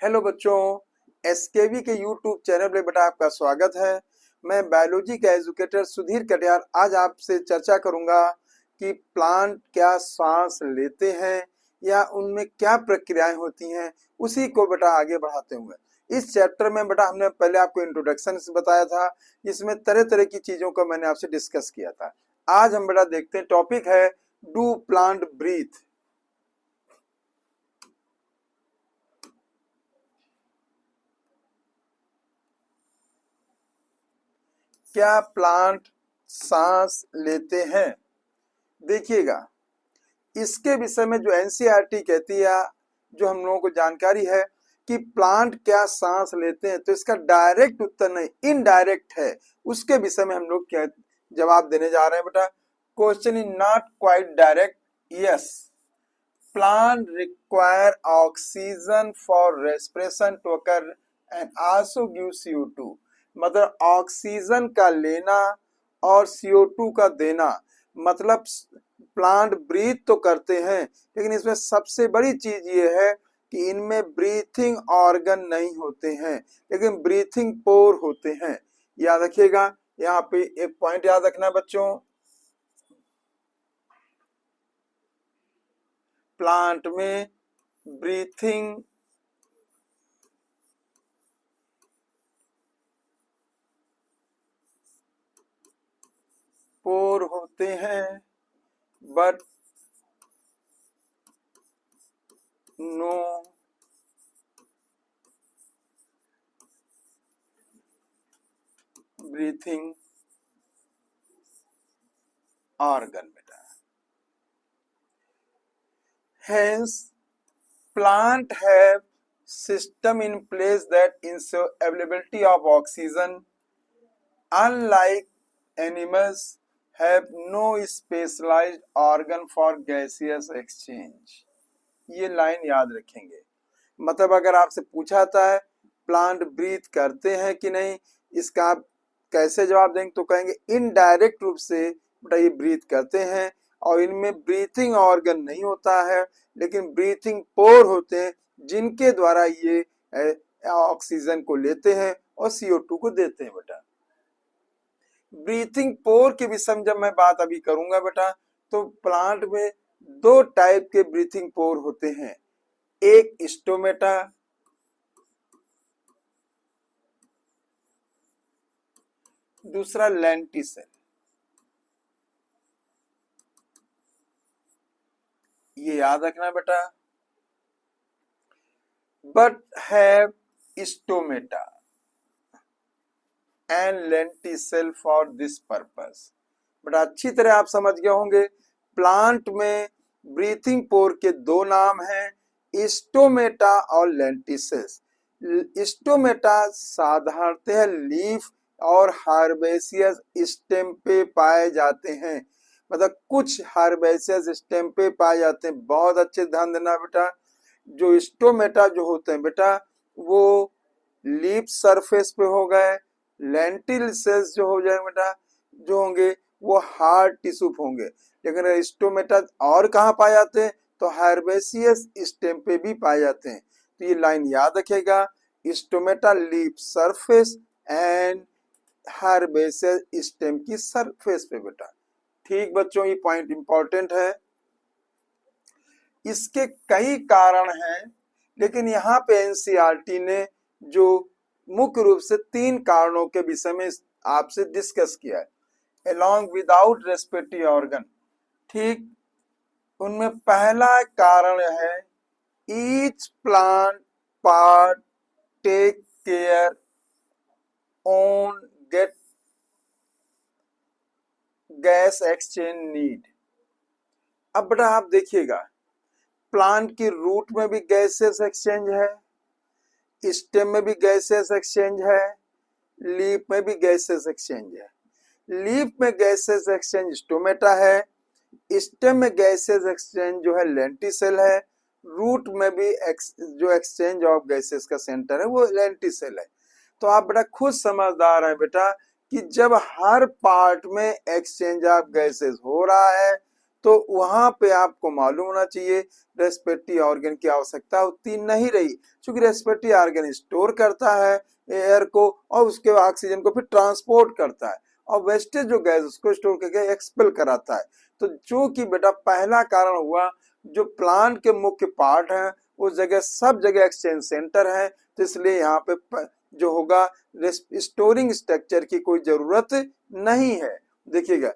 Hello बच्चों, SKV के YouTube channel पे बेटा आपका स्वागत है। मैं बायोलॉजी का एजुकेटर सुधीर कटियार आज आपसे चर्चा करूंगा कि प्लांट क्या सांस लेते हैं या उनमें क्या प्रक्रियाएं होती हैं, उसी को बेटा आगे बढ़ाते हुए इस चैप्टर में बेटा हमने पहले आपको इंट्रोडक्शन बताया था, जिसमें तरह तरह की चीजों को मैंने आपसे डिस्कस किया था। आज हम बेटा देखते हैं, टॉपिक है डू प्लांट ब्रीथ। क्या प्लांट सांस लेते हैं? देखिएगा, इसके विषय में जो एनसीईआरटी कहती है, जो हम लोगों को जानकारी है कि प्लांट क्या सांस लेते हैं, तो इसका डायरेक्ट उत्तर नहीं, इनडायरेक्ट है। उसके विषय में हम लोग क्या जवाब देने जा रहे हैं बेटा। Question is not quite direct. Yes, plant require oxygen for respiration to occur and also give CO2। मतलब ऑक्सीजन का लेना और CO2 का देना, मतलब प्लांट ब्रीथ तो करते हैं, लेकिन इसमें सबसे बड़ी चीज ये है कि इनमें ब्रीथिंग ऑर्गन नहीं होते हैं, लेकिन ब्रीथिंग पोर होते हैं। याद रखिएगा, यहाँ पे एक पॉइंट याद रखना बच्चों, प्लांट में ब्रीथिंग पोर होते हैं, बट नो ब्रीथिंग ऑर्गन बेटा। Hence, plant have system in place that ensure availability of oxygen. Unlike animals, have no specialized organ for gaseous exchange. ये लाइन याद रखेंगे। मतलब अगर आपसे पूछा जाता है प्लांट ब्रीथ करते हैं कि नहीं, इसका आप कैसे जवाब देंगे, तो कहेंगे इनडायरेक्ट रूप से बेटा ये ब्रीथ करते हैं, और इनमें ब्रीथिंग ऑर्गन नहीं होता है, लेकिन ब्रीथिंग पोर होते हैं, जिनके द्वारा ये ऑक्सीजन को लेते हैं और CO2 को देते हैं बेटा। ब्रीथिंग पोर के विषय में जब मैं बात अभी करूंगा बेटा, तो प्लांट में दो टाइप के ब्रीथिंग पोर होते हैं, एक स्टोमेटा, दूसरा लेंटिसेल। ये याद रखना बेटा। But have stomata and lenticel for this purpose. But अच्छी तरह आप समझ गए होंगे, प्लांट में ब्रीथिंग पोर के दो नाम हैं, स्टोमेटा और लेंटिसेस। स्टोमेटा साधारणतः लीफ और हार्बेसियस स्टेम पे पाए जाते हैं, मतलब कुछ हार्बेसियस स्टेम पे पाए जाते हैं। बहुत अच्छे ध्यान देना बेटा, जो स्टोमेटा जो होते हैं बेटा, वो लीफ सरफेस पे हो गए। लेंटिल सेल्स जो हो जाएंगे बेटा, जो होंगे वो हार्ड टिश्यू होंगे। लेकिन स्टोमेटा और कहाँ पाए जाते हैं, तो हार्बेसियस स्टेम पे भी पाए जाते हैं। तो ये लाइन याद रखेगा, stomata leaf surface and herbaceous stem की सरफेस पे बेटा। ठीक बच्चों, ये पॉइंट इंपॉर्टेंट है। इसके कई कारण हैं, लेकिन यहाँ पे एनसीईआरटी ने जो मुख्य रूप से 3 कारणों के विषय में आपसे डिस्कस किया है, along without respiratory organ। ठीक, उनमें पहला कारण है each plant part take care on get gas exchange need। अब बेटा आप देखिएगा, प्लांट की रूट में भी गैसेस एक्सचेंज है, स्टेम में भी गैसेस एक्सचेंज है, लीफ में भी गैसेस एक्सचेंज है। लीफ में गैसेस एक्सचेंज स्टोमेटा है, स्टेम में गैसेस एक्सचेंज जो है लेंटिसेल है, रूट में भी जो एक्सचेंज ऑफ गैसेस का सेंटर है वो लेंटिसेल है। तो आप बेटा खुद समझदार है बेटा कि जब हर पार्ट में एक्सचेंज ऑफ गैसेस हो रहा है, तो वहां पे आपको मालूम होना चाहिए रेस्पिरेटरी ऑर्गन की आवश्यकता उतनी नहीं रही, क्योंकि रेस्पिरेटरी ऑर्गन स्टोर करता है एयर को और उसके ऑक्सीजन को फिर ट्रांसपोर्ट करता है और वेस्टेज जो गैस उसको स्टोर करके एक्सपेल कराता है। तो जो कि बेटा पहला कारण हुआ, जो प्लांट के मुख्य पार्ट हैं उस जगह सब जगह एक्सचेंज सेंटर है, तो इसलिए यहाँ पे जो होगा स्टोरिंग स्ट्रक्चर की कोई जरूरत नहीं है। देखिएगा,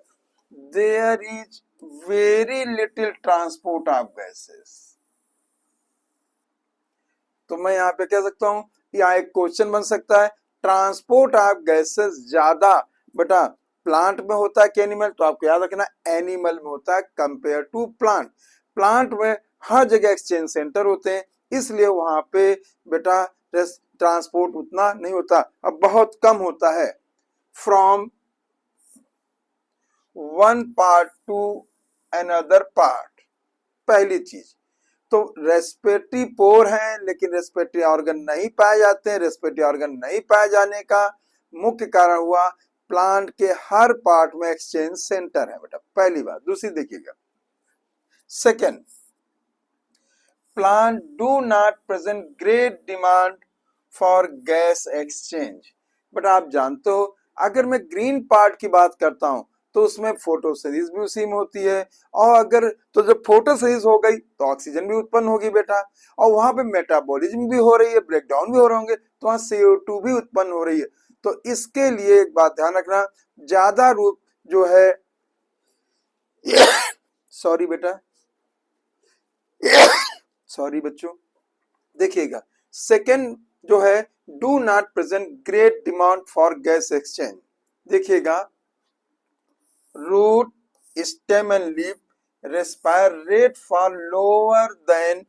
there is very little transport of gases. तो मैं यहाँ पे कह सकता हूँ, यहाँ एक क्वेश्चन बन सकता है, ट्रांसपोर्ट ऑफ गैसेस ज्यादा बेटा प्लांट में होता है कि एनिमल? तो आपको याद रखना एनिमल में होता है कंपेयर टू प्लांट। प्लांट में हर जगह एक्सचेंज सेंटर होते हैं, इसलिए वहां पे बेटा ट्रांसपोर्ट उतना नहीं होता, अब बहुत कम होता है। From one part two another part, पहली चीज तो रेस्पिरेटरी पोर है लेकिन रेस्पिरेटरी ऑर्गन नहीं पाए जाते हैं। रेस्पिरेटरी ऑर्गन नहीं पाए जाने का मुख्य कारण हुआ प्लांट के हर पार्ट में एक्सचेंज सेंटर है बेटा, पहली बात। दूसरी देखिएगा, second, plant do not present great demand for gas exchange. But आप जानते हो अगर मैं ग्रीन पार्ट की बात करता हूं तो उसमें फोटोसिंथेसिस भी उसी में होती है, और अगर तो जब फोटोसिंथेसिस हो गई तो ऑक्सीजन भी उत्पन्न होगी बेटा, और वहां पे मेटाबॉलिज्म भी हो रही है, ब्रेकडाउन भी हो रहे होंगे, तो वहां CO2 भी उत्पन्न हो रही है। तो इसके लिए एक बात ध्यान रखना, ज्यादा रूप जो है सॉरी बेटा सॉरी बच्चों, देखिएगा सेकेंड जो है do not present great demand for gas exchange. देखिएगा, root, stem and leaf respire rate far lower than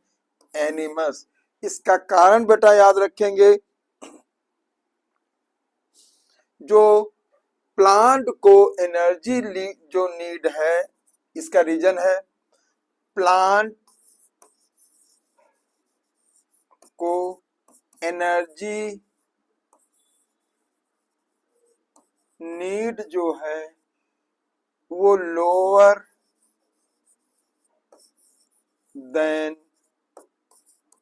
animals. इसका कारण बेटा याद रखेंगे, जो प्लांट को एनर्जी जो नीड है, इसका रीजन है प्लांट को एनर्जी नीड जो है वो लोअर देन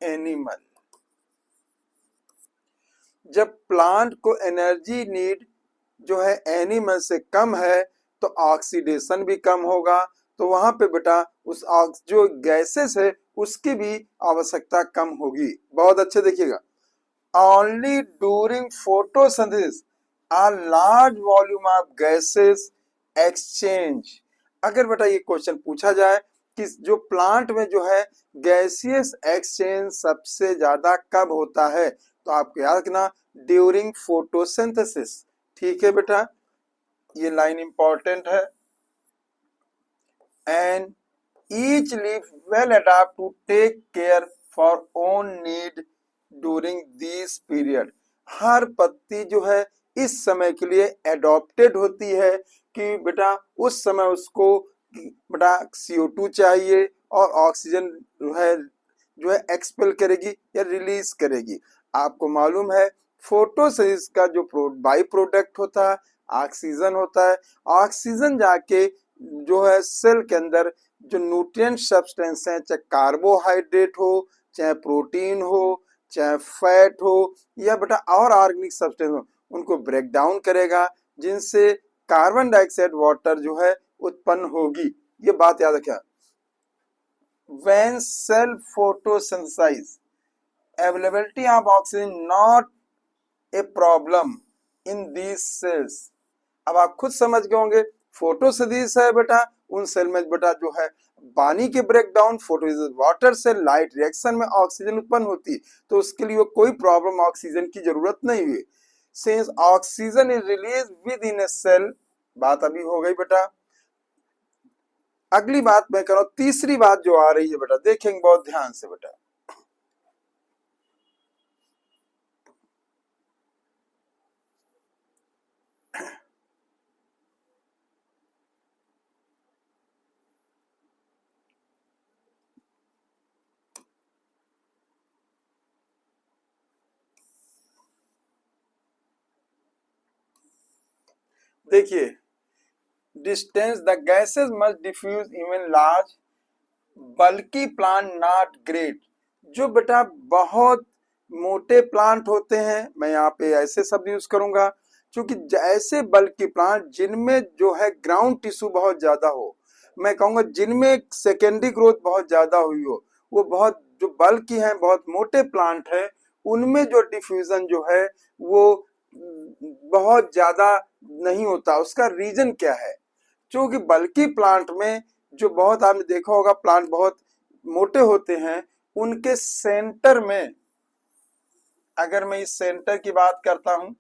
एनिमल। जब प्लांट को एनर्जी नीड जो है एनिमल से कम है तो ऑक्सीडेशन भी कम होगा, तो वहां पे बेटा उस जो गैसेस है उसकी भी आवश्यकता कम होगी। बहुत अच्छे देखिएगा, only during photosynthesis a large volume of gases exchange. अगर बेटा ये क्वेश्चन पूछा जाए कि जो प्लांट में जो है गैसियस एक्सचेंज सबसे ज्यादा कब होता है, तो आपको याद रखना ड्यूरिंग फोटोसिंथेसिस। ठीक है बेटा, ये लाइन इंपॉर्टेंट है। And each leaf well adapt to take care for own need during this period. हर पत्ती जो है इस समय के लिए एडॉप्टेड होती है कि बेटा उस समय उसको बेटा CO2 चाहिए और ऑक्सीजन जो है एक्सपेल करेगी या रिलीज करेगी। आपको मालूम है फोटोसिंथेसिस का जो बाई प्रोडक्ट होता है ऑक्सीजन होता है। ऑक्सीजन जाके जो है सेल के अंदर जो न्यूट्रिएंट सब्सटेंस हैं, चाहे कार्बोहाइड्रेट हो, चाहे प्रोटीन हो, चाहे फैट हो, या बेटा और ऑर्गेनिक सब्सटेंस हो, उनको ब्रेक डाउन करेगा, जिनसे कार्बन डाइऑक्साइड वाटर जो है उत्पन्न होगी। ये बात याद रखिए। When cell photosynthesize availability of oxygen not a problem in these cells। अब आप खुद समझ गए होंगे फोटोसिंथेसिस है बेटा उन सेल में बेटा जो है पानी के ब्रेकडाउन, फोटोसिंथेसिस वाटर से लाइट रिएक्शन में ऑक्सीजन उत्पन्न होती है, तो उसके लिए कोई प्रॉब्लम ऑक्सीजन की जरूरत नहीं हुई। Since oxygen is release within a cell, बात अभी हो गई बेटा। अगली बात मैं कर रहा हूं, तीसरी बात जो आ रही है बेटा देखेंगे बहुत ध्यान से बेटा। देखिए distance the gases must diffuse even large bulky plant not great. जो बेटा बहुत मोटे प्लांट होते हैं, मैं यहाँ पे ऐसे शब्द यूज करूंगा, क्योंकि ऐसे बल्कि प्लांट जिनमें जो है ग्राउंड टिश्यू बहुत ज्यादा हो, मैं कहूंगा जिनमें सेकेंडरी ग्रोथ बहुत ज्यादा हुई हो, वो बहुत जो बल्कि हैं, बहुत मोटे प्लांट है, उनमें जो डिफ्यूजन जो है वो बहुत ज्यादा नहीं होता। उसका रीजन क्या है? क्योंकि बल्कि प्लांट में जो बहुत आपने देखा होगा प्लांट बहुत मोटे होते हैं, उनके सेंटर में, अगर मैं इस सेंटर की बात करता हूं,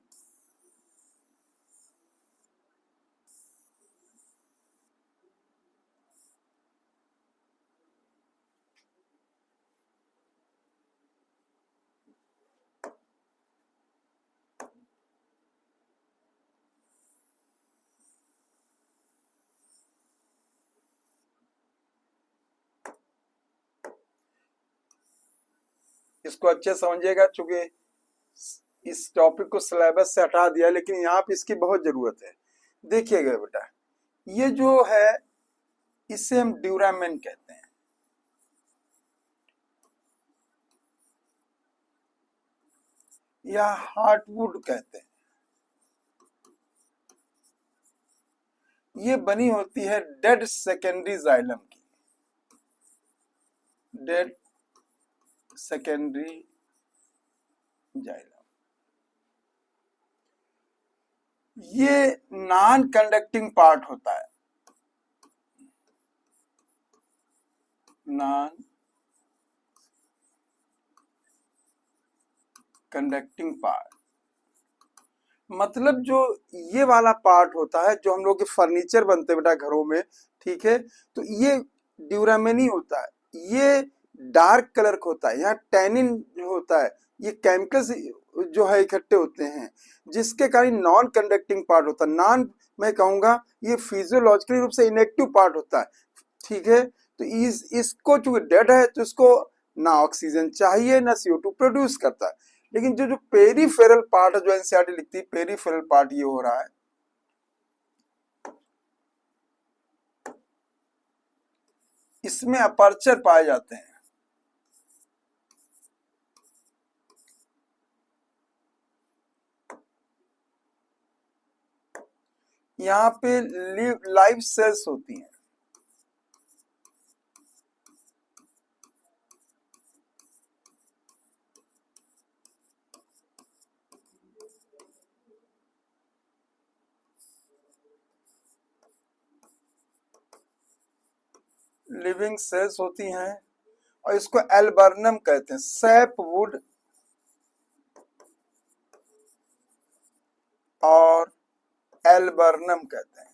इसको अच्छे समझिएगा, चूंकि इस टॉपिक को सिलेबस से हटा दिया, लेकिन यहाँ पे इसकी बहुत जरूरत है। देखिएगा बेटा, ये जो है इसे हम ड्यूरामेन कहते हैं, या हार्टवुड कहते हैं। ये बनी होती है डेड सेकेंडरी जाइलम की, डेड सेकेंडरी जाइलम। ये नॉन कंडक्टिंग पार्ट होता है, नॉन कंडक्टिंग पार्ट मतलब जो ये वाला पार्ट होता है, जो हम लोग के फर्नीचर बनते हैं बेटा घरों में, ठीक है, तो ये ड्यूरामेन ही होता है। ये डार्क कलर का होता है, यहाँ टैनिन जो होता है, ये केमिकल्स जो है इकट्ठे होते हैं, जिसके कारण नॉन कंडक्टिंग पार्ट होता है। नॉन, मैं कहूंगा ये फिजियोलॉजिकली रूप से इनएक्टिव पार्ट होता है, ठीक है। तो इसको चूंकि डेड है, तो इसको ना ऑक्सीजन चाहिए ना CO2 प्रोड्यूस करता है। लेकिन जो जो पेरीफेरल पार्ट है, जो एनसीईआरटी लिखती है, पेरीफेरल पार्ट ये हो रहा है, इसमें अपर्चर पाए जाते हैं। यहाँ पे लाइव सेल्स होती हैं, लिविंग सेल्स होती हैं, और इसको एल्बर्नम कहते हैं, सैपवुड और एल्बर्नम कहते हैं।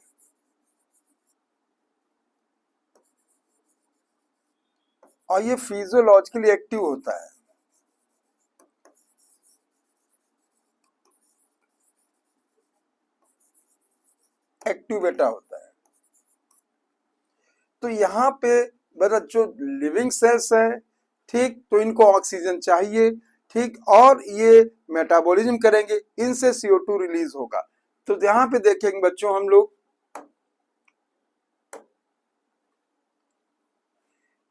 और ये फिजियोलॉजिकली एक्टिव होता है, एक्टिव बेटा होता है। तो यहाँ पे मतलब जो लिविंग सेल्स है, ठीक, तो इनको ऑक्सीजन चाहिए, ठीक, और ये मेटाबॉलिज्म करेंगे, इनसे CO2 रिलीज होगा। तो यहाँ पे देखेंगे बच्चों हम लोग,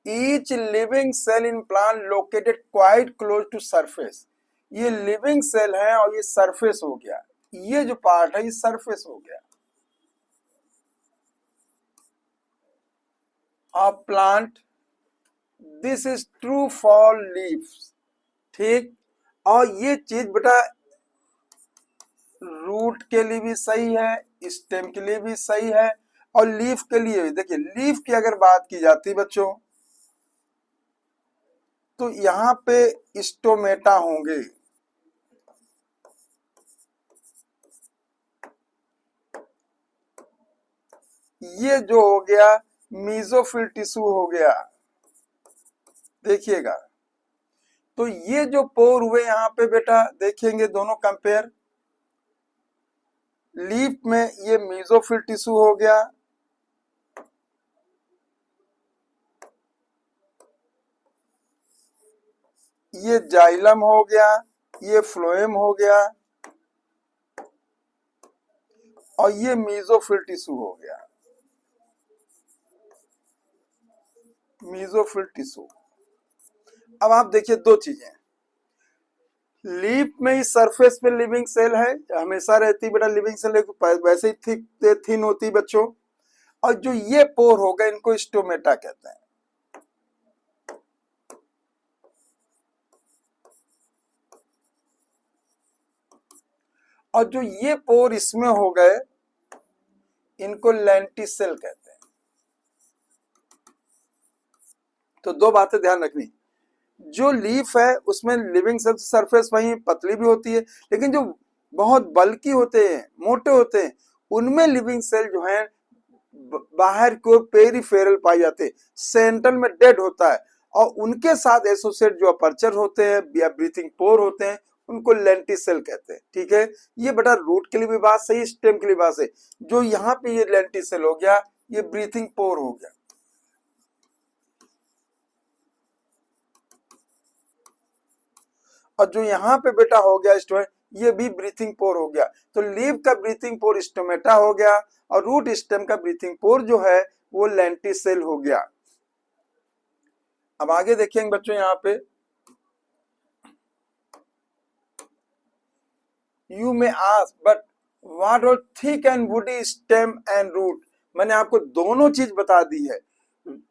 each living cell in plant located quite close to surface. ये लिविंग सेल है और ये सरफेस हो गया, ये जो पार्ट है ये सरफेस हो गया of plant. This is true for leaves, ठीक। और ये चीज बेटा रूट के लिए भी सही है, स्टेम के लिए भी सही है, और लीफ के लिए भी। देखिए लीफ की अगर बात की जाती बच्चों, तो यहाँ पे स्टोमेटा होंगे, ये जो हो गया मीजोफिल टिश्यू हो गया, देखिएगा। तो ये जो पोर हुए यहाँ पे बेटा देखेंगे, दोनों कंपेयर, लीफ में ये मीजोफिल टिश्यू हो गया, ये जाइलम हो गया, ये फ्लोएम हो गया, और ये मीजोफिल टिश्यू हो गया। Mesophyll tissue. अब आप देखिए दो चीजें, लीफ में ही सरफेस पे लिविंग सेल है, हमेशा रहती बेटा लिविंग सेल, वैसे ही थिक थिन होती बच्चों। और जो ये पोर हो गए इनको स्टोमेटा कहते हैं। और जो ये पोर इसमें हो गए इनको लेंटिसेल कहते हैं। तो दो बातें ध्यान रखनी, जो लीफ है उसमें लिविंग सेल सरफेस वही पतली भी होती है, लेकिन जो बहुत बल्की होते हैं, मोटे होते हैं, उनमें लिविंग सेल जो है बाहर की ओर पेरिफेरल पाए जाते हैं, सेंटर में डेड होता है। और उनके साथ एसोसिएट जो अपर्चर होते हैं या ब्रीथिंग पोर होते हैं उनको लेंटिसेल कहते हैं। ठीक है, ये बेटा रूट के लिए भी बात सही, स्टेम के लिए बात सही। जो यहाँ पे ये लेंटिसेल हो गया ये ब्रीथिंग पोर हो गया। और जो यहाँ पे बेटा हो गया स्टोमेटा, ये भी ब्रीथिंग पोर हो गया। तो लीव का ब्रीथिंग पोर स्टोमेटा हो गया और रूट स्टेम का ब्रीथिंग पोर जो है वो लेंटिसेल हो गया। अब आगे देखेंगे बच्चों, यहाँ पे you may ask but what are thick and woody stem and root. मैंने आपको दोनों चीज बता दी है,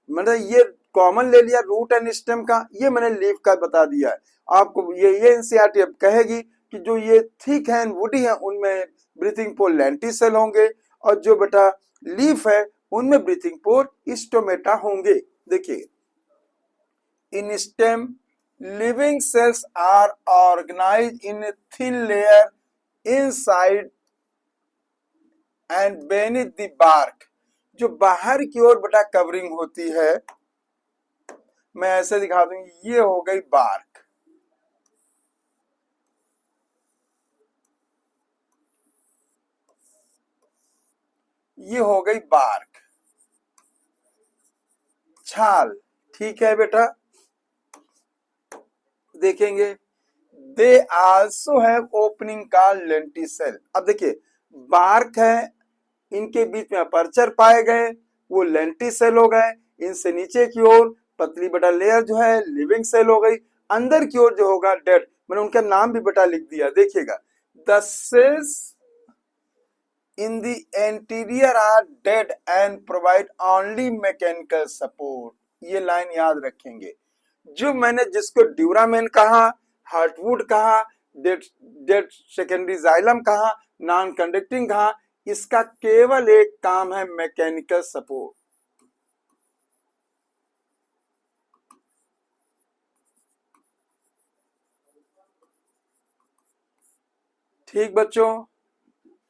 मैंने ये कॉमन ले लिया रूट एंड स्टेम का, ये मैंने लीफ का बता दिया है आपको। ये एनसीईआरटी अब कहेगी कि जो ये थिक है एंड वुडी है उनमें ब्रीथिंग पोर लेंटिसेल होंगे, और जो बेटा लीफ है उनमें ब्रीथिंग पोर स्टोमेटा होंगे। देखिए, इन stem living cells are organized in a thin layer inside and beneath the bark। जो बाहर की ओर बेटा कवरिंग होती है, मैं ऐसे दिखा दूंगी, ये हो गई बार्क, ये हो गई बार्क, छाल। ठीक है बेटा, देखेंगे दे आल्सो हैव ओपनिंग का लेंटिसेल। अब देखिए बार्क है, इनके बीच में अपर्चर पाए गए वो लेंटिसेल हो गए, इनसे नीचे की ओर पतली बेटा लेयर जो है लिविंग सेल हो गई, अंदर की ओर जो होगा डेड। मैंने उनका नाम भी बेटा लिख दिया, देखिएगा the cells in the anterior are dead and provide only mechanical support. ये लाइन याद रखेंगे, जो मैंने जिसको ड्यूरामेन कहा, हार्टवुड कहा, डेड सेकेंडरी जाइलम कहा, नॉन कंडक्टिंग कहा, इसका केवल एक काम है मैकेनिकल सपोर्ट। ठीक बच्चों,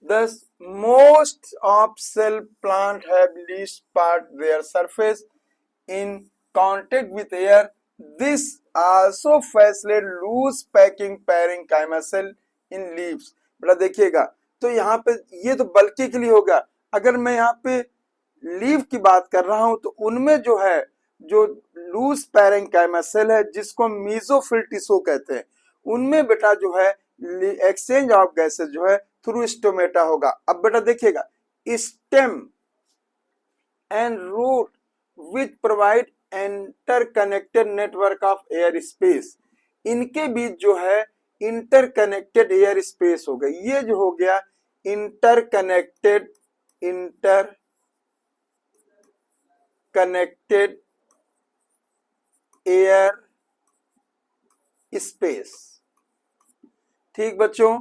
thus most of cell plant have least part their surface in contact with air. This also facilitate loose packing parenchyma cell in leaves। बेटा देखिएगा, तो यहाँ पे ये तो बल्कि के लिए होगा, अगर मैं यहाँ पे लीव की बात कर रहा हूं तो उनमें जो है जो लूज पैरेंकाइमा सेल है जिसको मीजोफिल टिश्यू कहते हैं, उनमें बेटा जो है एक्सचेंज ऑफ गैसेस जो है थ्रू स्टोमेटा होगा। अब बेटा देखिएगा, stem and root which provide interconnected network of air space, इनके बीच जो है इंटरकनेक्टेड एयर स्पेस हो गई। ये जो हो गया इंटरकनेक्टेड एयर स्पेस। ठीक बच्चों,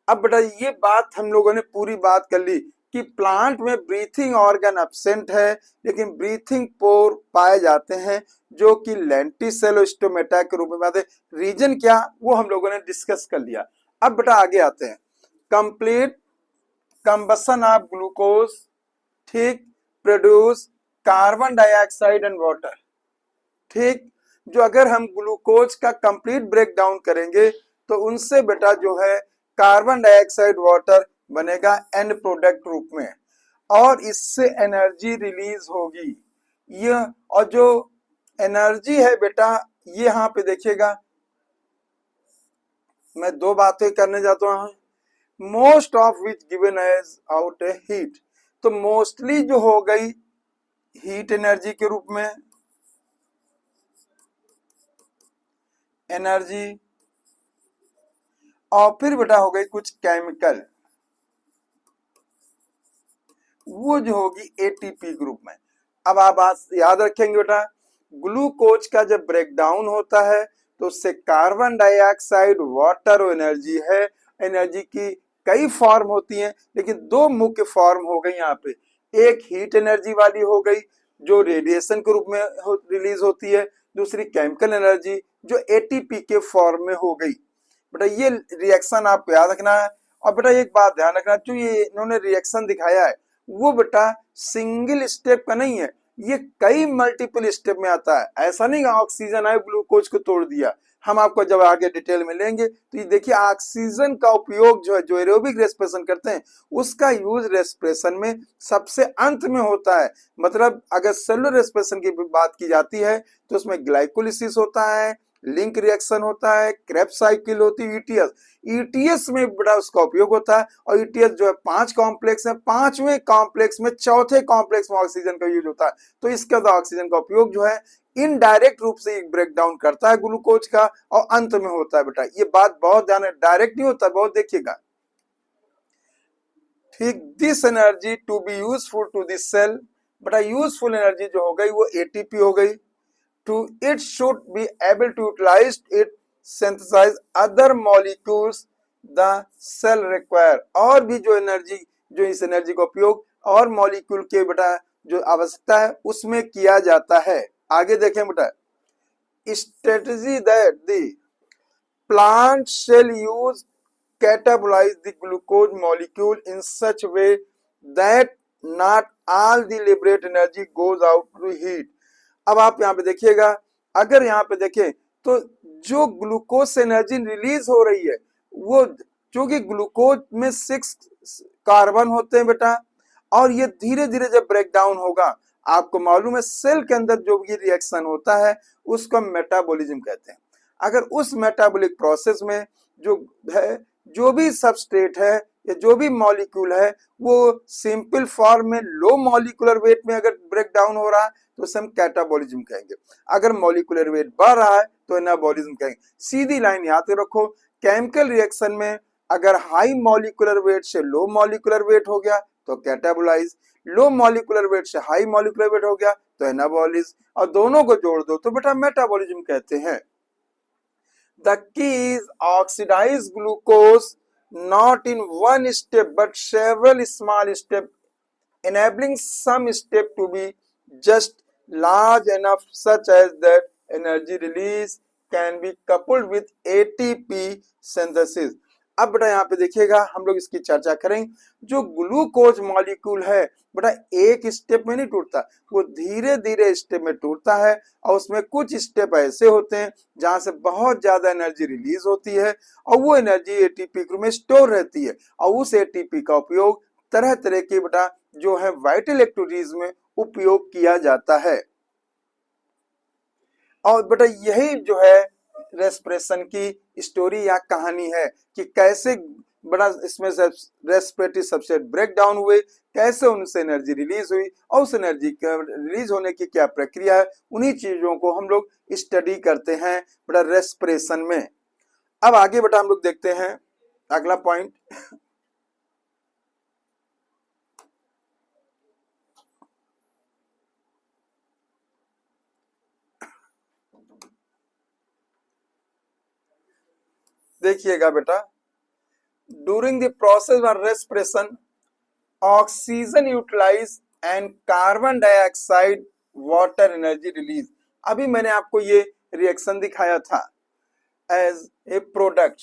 अब बेटा ये बात हम लोगों ने पूरी बात कर ली कि प्लांट में ब्रीथिंग ऑर्गन एब्सेंट है लेकिन ब्रीथिंग पोर पाए जाते हैं जो कि लेंटिसेल स्टोमेटा के रूप में आते हैं। रीजन क्या वो हम लोगों ने डिस्कस कर लिया। अब बेटा आगे आते हैं, कंप्लीट कंबशन ऑफ ग्लूकोज, ठीक, produce carbon dioxide and water. ठीक, जो अगर हम ग्लूकोज का कंप्लीट ब्रेक डाउन करेंगे तो उनसे बेटा जो है कार्बन डाइऑक्साइड वाटर बनेगा एंड प्रोडक्ट रूप में, और इससे एनर्जी रिलीज होगी। यह और जो एनर्जी है बेटा ये यहाँ पे देखिएगा, मैं दो बातें करने जाता हूँ, most of which given as out a heat. तो मोस्टली जो हो गई हीट एनर्जी के रूप में, एनर्जी, और फिर बेटा हो गई कुछ केमिकल, वो जो होगी एटीपी ग्रुप में। अब आप बात याद रखेंगे बेटा, ग्लूकोज का जब ब्रेकडाउन होता है तो उससे कार्बन डाइऑक्साइड, वाटर और एनर्जी है। एनर्जी की कई फॉर्म होती हैं, लेकिन दो मुख्य फॉर्म हो गई यहाँ पे। एक हीट एनर्जी वाली हो गई जो रेडिएशन के रूप में रिलीज होती है, दूसरी केमिकल एनर्जी जो एटीपी के फॉर्म में हो गई। बेटा ये रिएक्शन आपको याद रखना है। और बेटा एक बात ध्यान रखना, जो ये इन्होंने रिएक्शन दिखाया है वो बेटा सिंगल स्टेप का नहीं है, ये कई मल्टीपल स्टेप में आता है। ऐसा नहीं ऑक्सीजन आए ग्लूकोज को तोड़ दिया। हम आपको जब आगे डिटेल में लेंगे तो ये देखिए, ऑक्सीजन का उपयोग जो है, जो एरोबिक रेस्पिरेशन करते हैं उसका यूज रेस्पिरेशन में सबसे अंत में होता है। मतलब अगर सेलुलर रेस्पिरेशन की बात की जाती है तो उसमें ग्लाइकोलिसिस होता है, लिंक रिएक्शन होता है, क्रेब्स साइकिल होती है, ईटीएस। ईटीएस में बड़ा उसका उपयोग होता है। और ईटीएस जो है 5 कॉम्प्लेक्स है, 5वें कॉम्प्लेक्स में चौथे कॉम्प्लेक्स में ऑक्सीजन का यूज होता है। तो इसके बाद ऑक्सीजन का उपयोग जो है इनडायरेक्ट रूप से ब्रेक डाउन करता है ग्लूकोज का, और अंत में होता है। बेटा ये बात बहुत ध्यान है, डायरेक्ट नहीं होता, बहुत देखिएगा। ठीक, this energy to be useful to this cell. बेटा यूजफुल एनर्जी जो हो गई वो एटीपी हो गई। To it should be able to utilize it synthesize other molecules the cell require। और भी जो एनर्जी, जो इस एनर्जी का उपयोग और मॉलिक्यूल के बेटा जो आवश्यकता है उसमें किया जाता है। आगे देखें बेटा, strategy that the plant shall use catabolize the glucose molecule in such way that not all the liberated energy goes out to heat। अब आप यहाँ पे देखिएगा, अगर यहाँ पे देखें तो जो ग्लूकोज से एनर्जी रिलीज हो रही है वो, क्योंकि ग्लूकोज में 6 कार्बन होते हैं बेटा, और ये धीरे धीरे जब ब्रेक डाउन होगा, आपको मालूम है सेल के अंदर जो भी रिएक्शन होता है उसको मेटाबॉलिज्म कहते हैं। अगर उस मेटाबॉलिक प्रोसेस में जो है, जो भी सबस्ट्रेट है या जो भी मॉलिक्यूल है वो सिंपल फॉर्म में लो मॉलिक्यूलर वेट में अगर ब्रेक डाउन हो रहा है तो उसे हम कैटाबॉलिज्म कहेंगे। अगर मॉलिक्यूलर वेट बढ़ रहा है तो एनाबॉलिज्म कहेंगे। सीधी लाइन याद रखो, केमिकल रिएक्शन में अगर हाई मॉलिक्यूलर वेट से लो मॉलिक्यूलर वेट हो गया तो कैटाबोलाइज, लो मॉलिक्यूलर वेट से हाई मॉलिक्यूलर वेट हो गया तो एनाबॉलिज्म, और दोनों को जोड़ दो तो बेटा मेटाबॉलिज्म कहते हैं। The key is oxidize glucose not in one step but several small steps, enabling some step to be just large enough such as that energy release can be coupled with ATP synthesis। अब बेटा यहाँ पे देखिएगा, हम लोग इसकी चर्चा करेंगे। जो ग्लूकोज मॉलिक्यूल है बेटा एक स्टेप में नहीं टूटता, वो धीरे धीरे स्टेप में टूटता है, और उसमें कुछ स्टेप ऐसे होते हैं जहां से बहुत ज्यादा एनर्जी रिलीज होती है, और वो एनर्जी एटीपी में स्टोर रहती है, और उस एटीपी का उपयोग तरह तरह के बेटा जो है वाइटल एक्टिविटीज में उपयोग किया जाता है। और बेटा यही जो है रेस्पिरेशन की स्टोरी या कहानी है कि कैसे बड़ा इसमें से रेस्पिरेटरी सबसेट ब्रेक डाउन हुए, कैसे उनसे एनर्जी रिलीज हुई, और उस एनर्जी रिलीज होने की क्या प्रक्रिया है, उन्हीं चीजों को हम लोग स्टडी करते हैं बेटा रेस्पिरेशन में। अब आगे बेटा हम लोग देखते हैं अगला पॉइंट। देखिएगा बेटा, during the process of respiration oxygen utilise and carbon dioxide water energy release. अभी मैंने आपको ये रिएक्शन दिखाया था as a product.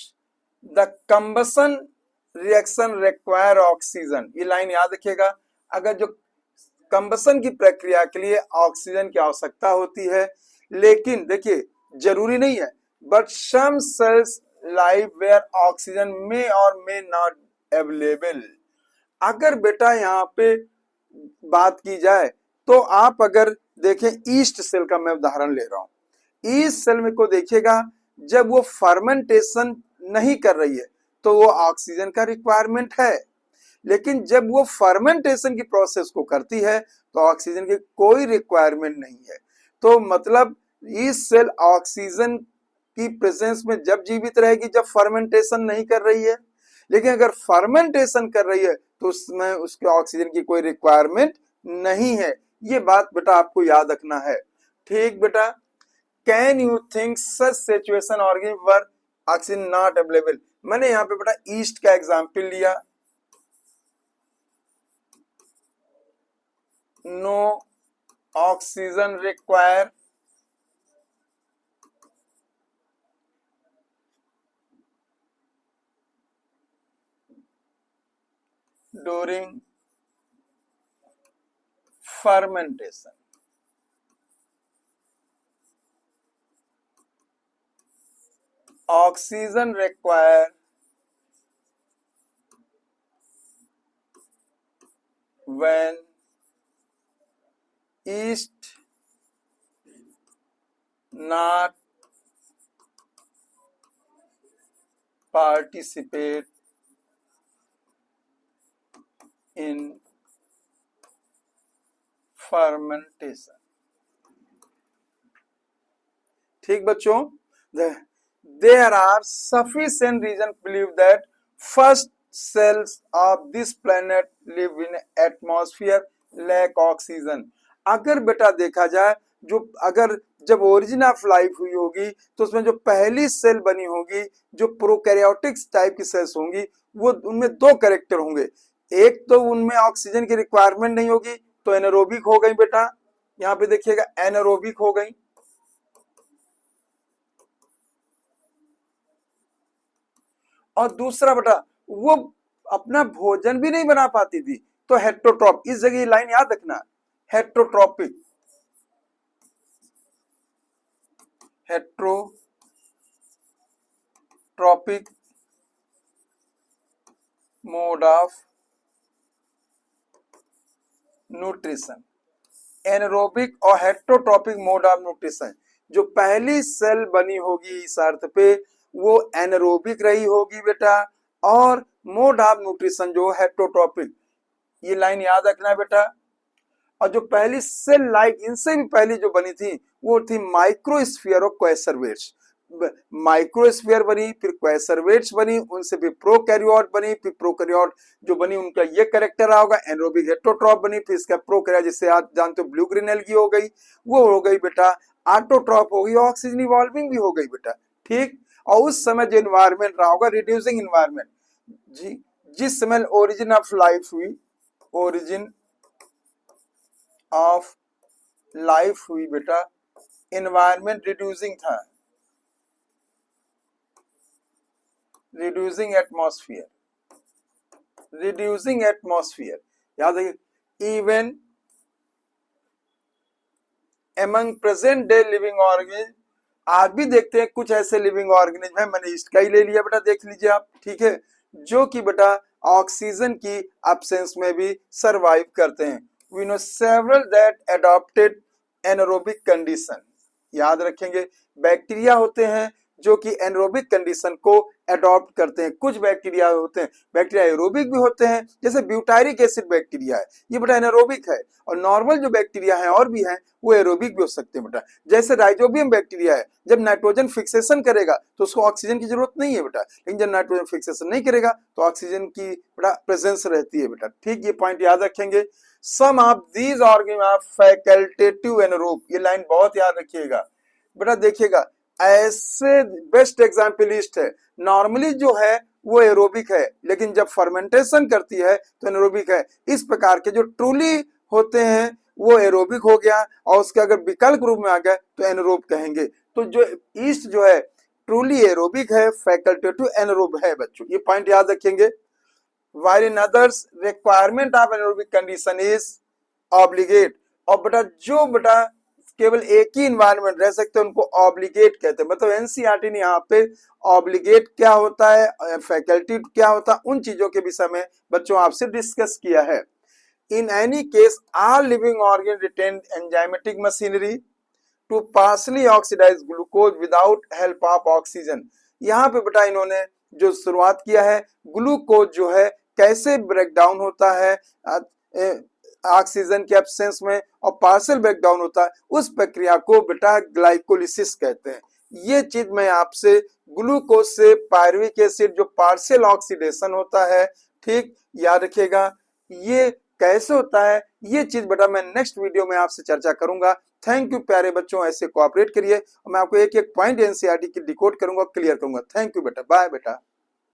The combustion reaction require oxygen, ये लाइन याद रखिएगा। अगर जो कंबसन की प्रक्रिया के लिए ऑक्सीजन की आवश्यकता होती है, लेकिन देखिए जरूरी नहीं है, but some cells life where oxygen में और में नॉट अवेलेबल। अगर बेटा यहाँ पे बात की जाए तो आप अगर देखें ईस्ट सेल का मैं उदाहरण ले रहा हूं। ईस्ट सेल में को देखिएगा, जब वो फर्मेंटेशन नहीं कर रही है तो वो ऑक्सीजन का रिक्वायरमेंट है, लेकिन जब वो फर्मेंटेशन की प्रोसेस को करती है तो ऑक्सीजन की कोई रिक्वायरमेंट नहीं है। तो मतलब ईस्ट सेल ऑक्सीजन की प्रेजेंस में जब जीवित रहेगी जब फर्मेंटेशन नहीं कर रही है, लेकिन अगर फर्मेंटेशन कर रही है तो उसमें उसके ऑक्सीजन की कोई रिक्वायरमेंट नहीं है। ये बात बेटा आपको याद रखना है। ठीक बेटा, can you think such situation organism where oxygen not available. मैंने यहाँ पे बेटा ईस्ट का एग्जाम्पल लिया, no oxygen require during fermentation. Oxygen required when yeast not participate in fermentation. ठीक बच्चों, there are sufficient reason to believe that first cells of this planet live in atmosphere lack oxygen. अगर बेटा देखा जाए जो अगर जब ओरिजिन ऑफ लाइफ हुई होगी तो उसमें जो पहली सेल बनी होगी जो प्रोकैरियोटिक्स टाइप की सेल्स होंगी वो उनमें दो कैरेक्टर होंगे, एक तो उनमें ऑक्सीजन की रिक्वायरमेंट नहीं होगी तो एनारोबिक हो गई बेटा, यहाँ पे देखिएगा एनारोबिक हो गई, और दूसरा बेटा वो अपना भोजन भी नहीं बना पाती थी तो हेट्रोट्रॉप, इस जगह लाइन याद रखना, heterotrophic, heterotrophic mode of nutrition, anaerobic और हेट्रोट्रॉपिक मोड ऑफ न्यूट्रिशन। जो पहली सेल बनी होगी इस अर्थ पे वो एनारोबिक रही होगी बेटा, और मोड ऑफ न्यूट्रिशन जो हेट्रोट्रॉपिक, ये लाइन याद रखना है बेटा। और जो पहली सेल लाइक इनसे भी पहली जो बनी थी वो थी माइक्रोस्फीयर और क्वेसरवेट्स, माइक्रोस्फीयर बनी फिर क्वेसरवेट्स बनी, उनसे फिर प्रोकैरियोट बनी, फिर प्रोकैरियोट जो बनी उनका ये कैरेक्टर होगा, एनारोबिक हेट्रोट्रॉप बनी, फिर इसका प्रोकैरियोट जिससे आप जानते हो ब्लू ग्रीन एल्गी हो गई, वो हो गई बेटा ऑटोट्रॉप हो गई, ऑक्सीजन इवॉल्विंग भी हो गई बेटा। ठीक, और उस समय जो इन्वायरमेंट रहा होगा रिड्यूसिंग इन्वायरमेंट, जी जिस समय ओरिजिन ऑफ लाइफ हुई, ओरिजिन ऑफ लाइफ हुई बेटा, इन्वायरमेंट रिड्यूसिंग था, रिड्यूसिंग एटमॉस्फेयर, रिड्यूसिंग एटमॉस्फेयर याद रखिए। Even among present day living organism, आज भी देखते हैं कुछ ऐसे लिविंग ऑर्गेनिज्म है, मैंने इसका ही ले लिया बेटा, देख लीजिए आप, ठीक है, जो कि बेटा ऑक्सीजन की एब्सेंस में भी सरवाइव करते हैं। We know several that adopted anaerobic condition, याद रखेंगे बैक्टीरिया होते हैं जो कि एनारोबिक कंडीशन को अडॉप्ट करते हैं, कुछ बैक्टीरिया होते हैं, बैक्टीरिया एरोबिक भी होते हैं जैसे ब्यूटारिक एसिड बैक्टीरिया है, ये बेटा एनारोबिक है, और नॉर्मल जो बैक्टीरिया है और भी हैं वो एरोबिक भी हो सकते हैं बेटा, जैसे राइजोबियम बैक्टीरिया है, जब नाइट्रोजन फिक्सेशन करेगा तो उसको ऑक्सीजन की जरूरत नहीं है बेटा, लेकिन जब नाइट्रोजन फिक्सेशन नहीं करेगा तो ऑक्सीजन की बेटा प्रेजेंस रहती है बेटा। ठीक, ये पॉइंट याद रखेंगे। Some of these organism are facultative anaerobe, ये लाइन बहुत याद रखिएगा बेटा, देखिएगा ऐसे बेस्ट एग्जाम्पलिस्ट है, नॉर्मली जो है वो एरोबिक है लेकिन जब फर्मेंटेशन करती है तो एनारोबिक है, इस प्रकार के जो ट्रूली होते हैं वो एरोबिक हो गया और उसके अगर विकल्प रूप में आ गया तो एनारोब कहेंगे। तो जो ईस्ट जो है ट्रूली एरोबिक है, फैकल्टेटिव एनारोब है बच्चों, ये पॉइंट याद रखेंगे। while in others requirement of anaerobic condition is obligate, और बेटा जो बेटा केवल एक ही इन्वायरमेंट रह सकते हैं उनको ऑब्लिगेट कहते हैं, मतलब एनसीईआरटी ने यहाँ पे ऑब्लिगेट क्या होता है, फैकल्टी क्या होता है, उन चीजों के विषय में बच्चों आपसे डिस्कस किया है। In any case all living organ retain enzymatic machinery to partially oxidise glucose without help of oxygen. यहाँ पे बेटा इन्होंने जो शुरुआत किया है ग्लूकोज जो है कैसे ब्रेक डाउन होता है ऑक्सीजन के एब्सेंस में और पार्शियल ब्रेक डाउन होता है, उस प्रक्रिया को बेटा ग्लाइकोलिसिस कहते हैं। ये चीज मैं आपसे ग्लूकोज से पायरुविक एसिड जो पार्शियल ऑक्सीडेशन होता है, ठीक, याद रखिएगा। ये कैसे होता है ये चीज बेटा मैं नेक्स्ट वीडियो में आपसे चर्चा करूंगा। थैंक यू प्यारे बच्चों, ऐसे कोऑपरेट करिए और मैं आपको एक एक पॉइंट एनसीईआरटी की डिकोड करूंगा, क्लियर करूंगा। थैंक यू बेटा, बाय बेटा।